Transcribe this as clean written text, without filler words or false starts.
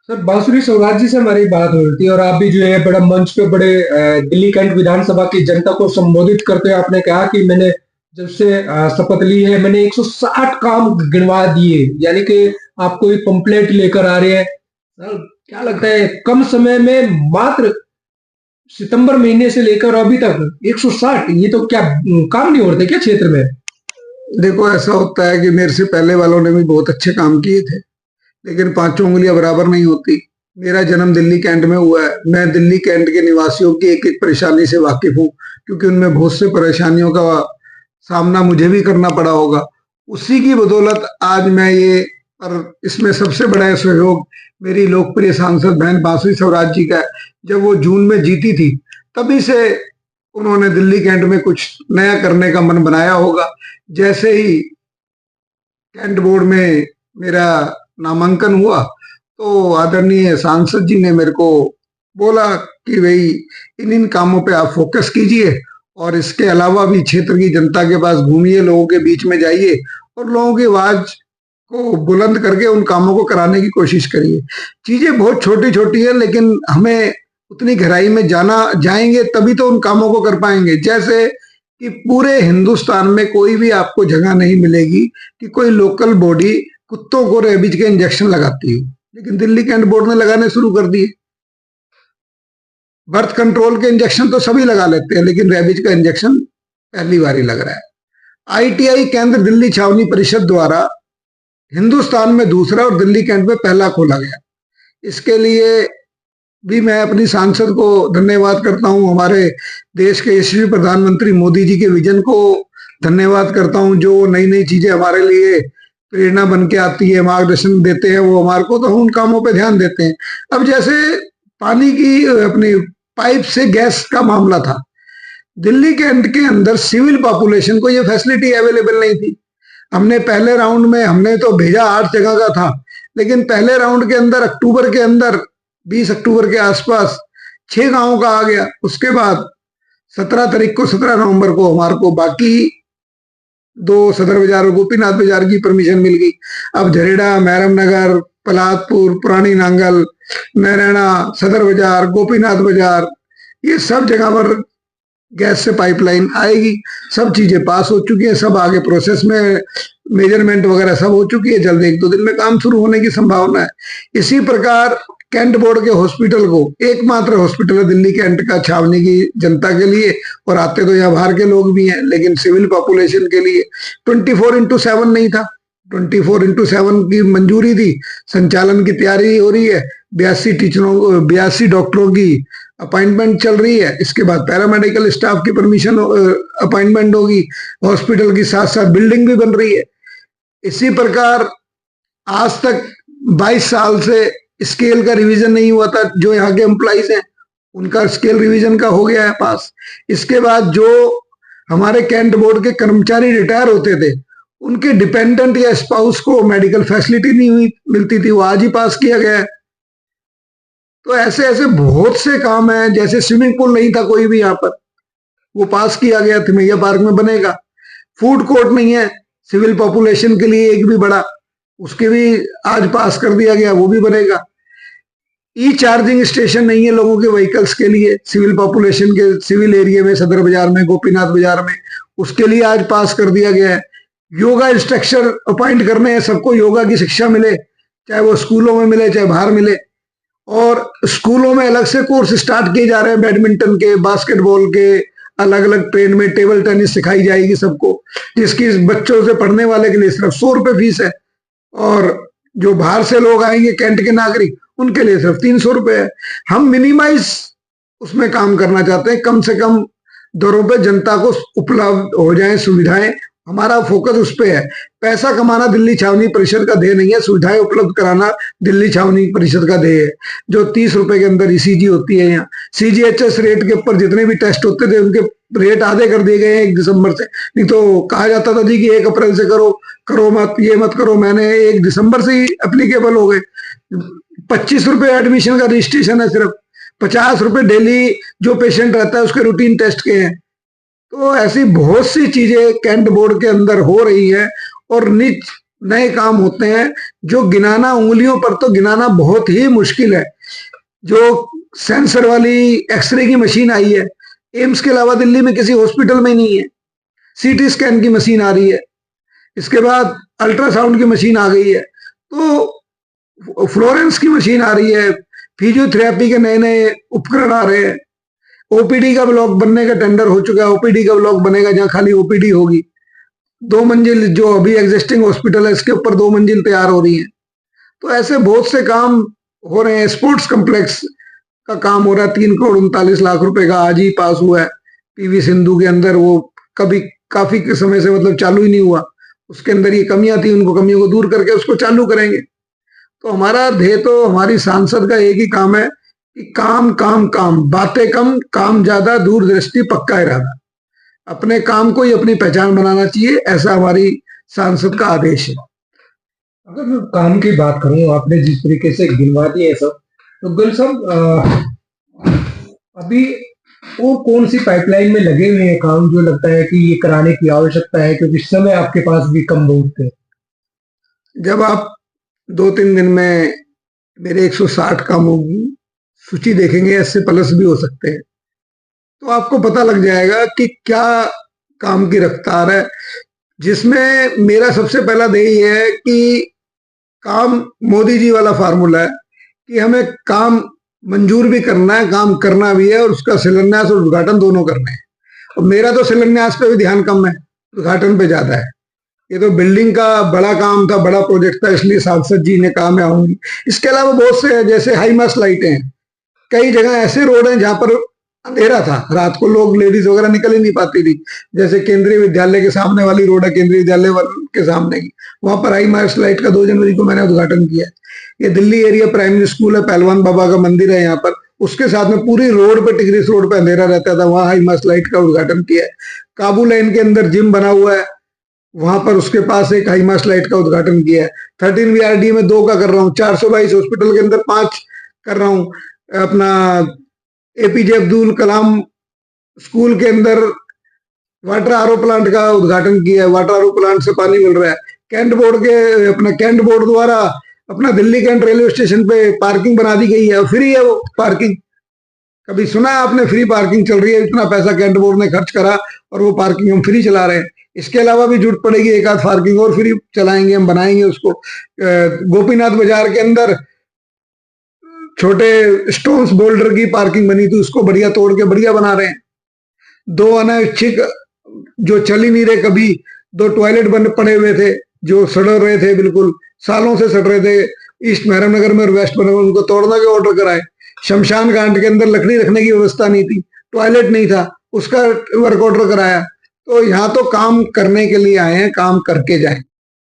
Sir बांसुरी स्वराज जी से हमारी बात हो रही थी और आप भी जो है बड़ा मंच पे बड़े दिल्ली कैंट विधानसभा की जनता को संबोधित करते हुए आपने कहा कि मैंने जब से शपथ ली है मैंने 160 काम गिनवा दिए, यानी कि आप कोई पंपलेट लेकर आ रहे हैं। सर क्या लगता है कम समय में मात्र सितंबर महीने से लेकर अभी तक 160, ये तो क्या काम नहीं होते क्या क्षेत्र में? देखो, ऐसा होता है कि मेरे से पहले वालों ने भी बहुत अच्छे काम किए थे, लेकिन पांचों उंगलियां बराबर नहीं होती। मेरा जन्म दिल्ली कैंट में हुआ है। मैं दिल्ली कैंट के निवासियों की एक एक परेशानी से वाकिफ हूँ, क्योंकि उनमें बहुत से परेशानियों का सामना मुझे भी करना पड़ा होगा। उसी की बदौलत आज मैं ये, और इसमें सबसे बड़ा सहयोग मेरी लोकप्रिय सांसद बहन बांसुरी स्वराज जी का है। जब वो जून में जीती थी, तभी से उन्होंने दिल्ली कैंट में कुछ नया करने का मन बनाया होगा। जैसे ही कैंट बोर्ड में मेरा नामांकन हुआ, तो आदरणीय सांसद जी ने मेरे को बोला कि भाई इन इन कामों पे आप फोकस कीजिए, और इसके अलावा भी क्षेत्र की जनता के पास घूमिए, लोगों के बीच में जाइए और लोगों की आवाज को बुलंद करके उन कामों को कराने की कोशिश करिए। चीजें बहुत छोटी छोटी है, लेकिन हमें उतनी गहराई में जाना जाएंगे तभी तो उन कामों को कर पाएंगे। जैसे कि पूरे हिंदुस्तान में कोई भी आपको जगह नहीं मिलेगी कि कोई लोकल बॉडी कुत्तों को रेबीज के इंजेक्शन लगाती हो, लेकिन दिल्ली कैंट बोर्ड ने लगाने शुरू कर दिए। बर्थ कंट्रोल के इंजेक्शन तो सभी लगा लेते हैं, लेकिन रेबीज का इंजेक्शन पहली बार ही लग रहा है। आईटीआई केंद्र दिल्ली छावनी परिषद द्वारा हिंदुस्तान में दूसरा और दिल्ली कैंट में पहला खोला गया। इसके लिए भी मैं अपनी सांसद को धन्यवाद करता हूं, हमारे देश के यशस्वी प्रधानमंत्री मोदी जी के विजन को धन्यवाद करता हूं, जो नई नई चीजें हमारे लिए प्रेरणा बन के आती है, मार्गदर्शन देते हैं वो हमारे को, तो हम उन कामों पे ध्यान देते हैं। अब जैसे पानी की अपनी पाइप से गैस का मामला था, दिल्ली कैंट के अंदर सिविल पॉपुलेशन को ये फैसिलिटी अवेलेबल नहीं थी। हमने पहले राउंड में हमने तो भेजा 8 जगह का था, लेकिन पहले राउंड के अंदर अक्टूबर के अंदर 20 अक्टूबर के आसपास 6 गांवों का आ गया। उसके बाद 17 तारीख को 17 नवंबर को हमारे को बाकी 2 सदर बाजार और गोपीनाथ बाजार की परमिशन मिल गई। अब झरेड़ा, मैरम नगर, पलादपुर, पुरानी नांगल, नैराना, सदर बाजार, गोपीनाथ बाजार, ये सब जगह पर गैस से पाइपलाइन आएगी। सब चीजें पास हो चुकी है, सब आगे प्रोसेस में, मेजरमेंट वगैरह सब हो चुकी है। जल्द 1-2 दिन में काम शुरू होने की संभावना है। इसी प्रकार कैंट बोर्ड के हॉस्पिटल को, एकमात्र हॉस्पिटल है दिल्ली कैंट का छावनी की जनता के लिए, और आते तो यहाँ बाहर के लोग भी हैं, लेकिन सिविल पॉपुलेशन के लिए 24x7 नहीं था, 24x7 की मंजूरी थी। संचालन की तैयारी हो रही है। 82 टीचरों, 82 डॉक्टरों की अपॉइंटमेंट चल रही है। इसके बाद पैरामेडिकल स्टाफ की परमिशन अपॉइंटमेंट होगी। हॉस्पिटल की साथ साथ बिल्डिंग भी बन रही है। इसी प्रकार आज तक 22 साल से स्केल का रिवीजन नहीं हुआ था। जो यहाँ के एम्प्लॉइज हैं उनका स्केल रिवीजन का हो गया है पास। इसके बाद जो हमारे कैंट बोर्ड के कर्मचारी रिटायर होते थे, उनके डिपेंडेंट या स्पाउस को मेडिकल फैसिलिटी नहीं हुई मिलती थी, वो आज ही पास किया गया है। तो ऐसे ऐसे बहुत से काम हैं। जैसे स्विमिंग पूल नहीं था कोई भी यहाँ पर, वो पास किया गया, थिमैया पार्क में बनेगा। फूड कोर्ट नहीं है सिविल पॉपुलेशन के लिए एक भी बड़ा, उसके भी आज पास कर दिया गया, वो भी बनेगा। ई चार्जिंग स्टेशन नहीं है लोगों के व्हीकल्स के लिए सिविल पॉपुलेशन के सिविल एरिया में, सदर बाजार में, गोपीनाथ बाजार में, उसके लिए आज पास कर दिया गया है। योगा इंस्ट्रक्टर अपॉइंट करने हैं, सबको योगा की शिक्षा मिले, चाहे वो स्कूलों में मिले चाहे बाहर मिले। और स्कूलों में अलग से कोर्स स्टार्ट किए जा रहे हैं, बैडमिंटन के, बास्केटबॉल के, अलग अलग ट्रेन में टेबल टेनिस सिखाई जाएगी सबको, जिसकी बच्चों से पढ़ने वाले के लिए सिर्फ 100 रुपए फीस है, और जो बाहर से लोग आएंगे कैंट के नागरिक, उनके लिए सिर्फ 300 रुपए है। हम मिनिमाइज उसमें काम करना चाहते हैं, कम से कम दरों पे जनता को उपलब्ध हो जाए सुविधाएं। हमारा फोकस उस पे है। पैसा कमाना दिल्ली छावनी परिषद का ध्येय नहीं है, सुविधाएं उपलब्ध कराना दिल्ली छावनी परिषद का ध्येय है। जो 30 रुपए के अंदर ईसीजी होती है, यहाँ सीजीएचएस रेट के ऊपर जितने भी टेस्ट होते थे उनके रेट आधे कर दिए गए हैं 1 दिसंबर से। नहीं तो कहा जाता था जी कि 1 अप्रैल से करो, करो मत, ये मत करो। मैंने 1 दिसंबर से ही एप्लीकेबल हो गए। 25 रुपए एडमिशन का रजिस्ट्रेशन है, सिर्फ 50 रुपए डेली जो पेशेंट रहता है उसके रूटीन टेस्ट के हैं। तो ऐसी बहुत सी चीजें कैंट बोर्ड के अंदर हो रही है, और निज नए काम होते हैं जो गिनाना, उंगलियों पर तो गिनाना बहुत ही मुश्किल है। जो सेंसर वाली एक्सरे की मशीन आई है, एम्स के अलावा दिल्ली में किसी हॉस्पिटल में नहीं है। सीटी स्कैन की मशीन आ रही है, इसके बाद अल्ट्रासाउंड की मशीन आ गई है, तो फ्लोरेंस की मशीन आ रही है, फिजियोथेरेपी के नए नए उपकरण आ रहे हैं। ओपीडी का ब्लॉक बनने का टेंडर हो चुका है, ओपीडी का ब्लॉक बनेगा जहां खाली ओपीडी होगी। 2 मंजिल जो अभी एग्जिस्टिंग हॉस्पिटल है इसके ऊपर 2 मंजिल तैयार हो रही है। तो ऐसे बहुत से काम हो रहे हैं। स्पोर्ट्स कॉम्प्लेक्स का काम हो रहा है, 3 करोड़ 39 लाख रुपए का आज ही पास हुआ है पीवी सिंधु के अंदर। वो कभी काफी समय से मतलब चालू ही नहीं हुआ, उसके अंदर ये कमियां थी, उनको कमियों को दूर करके उसको चालू करेंगे। तो हमारा ध्येय, तो हमारी सांसद का एक ही काम है कि काम काम काम, बातें कम काम ज्यादा, दूरदृष्टि पक्का इरादा। अपने काम को ही अपनी पहचान बनाना चाहिए, ऐसा हमारी सांसद का आदेश है। अगर मैं काम की बात करूं, आपने जिस तरीके से गिनवा दिए सब, तो गुल साहब अभी और कौन सी पाइपलाइन में लगे हुए हैं काम जो लगता है कि ये कराने की आवश्यकता है, क्योंकि समय आपके पास भी कम बहुत है। जब आप 2-3 दिन में मेरे 160 कामों की सूची देखेंगे, इससे प्लस भी हो सकते हैं, तो आपको पता लग जाएगा कि क्या काम की रफ्तार है। जिसमें मेरा सबसे पहला ध्येय है कि काम मोदी जी वाला फार्मूला है कि हमें काम मंजूर भी करना है, काम करना भी है, और उसका शिलान्यास और उद्घाटन दोनों करने हैं। और मेरा तो शिलान्यास पे भी ध्यान कम है, उद्घाटन पे ज्यादा है। ये तो बिल्डिंग का बड़ा काम था, बड़ा प्रोजेक्ट था, इसलिए सांसद जी ने कहा मैं आऊंगी। इसके अलावा बहुत से, जैसे हाई मास्ट लाइटें हैं, कई जगह ऐसे रोड हैं जहां पर अंधेरा था, रात को लोग, लेडीज वगैरह निकल ही नहीं पाती थी। जैसे केंद्रीय विद्यालय के सामने वाली रोड है, केंद्रीय विद्यालय के सामने की, वहां पर हाई मास्ट लाइट का 2 जनवरी को मैंने उद्घाटन किया है। ये दिल्ली एरिया प्राइमरी स्कूल है, पहलवान बाबा का मंदिर है यहाँ पर, उसके साथ में पूरी रोड पे, टिगरिस रोड पे अंधेरा रहता था, वहां हाई मास्ट लाइट का उद्घाटन किया है। काबू लाइन के अंदर जिम बना हुआ है, वहां पर उसके पास एक हाई मास्ट लाइट का उद्घाटन किया है। 13 VRD में 2 का कर रहा हूँ, 422 हॉस्पिटल के अंदर 5 कर रहा हूँ। अपना APJ अब्दुल कलाम स्कूल के अंदर वाटर आरओ प्लांट का उद्घाटन किया है, वाटर आरओ प्लांट से पानी मिल रहा है। कैंट बोर्ड के, अपना कैंट बोर्ड द्वारा अपना दिल्ली कैंट रेलवे स्टेशन पे पार्किंग बना दी गई है, फ्री है वो पार्किंग। कभी सुना है आपने फ्री पार्किंग चल रही है? इतना पैसा कैंट बोर्ड ने खर्च करा और वो पार्किंग हम फ्री चला रहे हैं। इसके अलावा भी जरूरत पड़ेगी एक आध पार्किंग और फ्री चलाएंगे, हम बनाएंगे उसको। गोपीनाथ बाजार के अंदर छोटे स्टोन्स बोल्डर की पार्किंग बनी थी, उसको बढ़िया तोड़ के बढ़िया बना रहे हैं। 2 अनैच्छिक जो चल ही नहीं रहे, कभी 2 टॉयलेट बन पड़े हुए थे जो सड़ रहे थे, बिल्कुल सालों से सड़ रहे थे, ईस्ट मेहरम नगर में और वेस्ट मेहरम, उनको तोड़ने के ऑर्डर कराए। शमशान घाट के अंदर लकड़ी रखने की व्यवस्था नहीं थी, टॉयलेट नहीं था, उसका वर्क ऑर्डर कराया। तो यहाँ तो काम करने के लिए आए हैं, काम करके जाएं।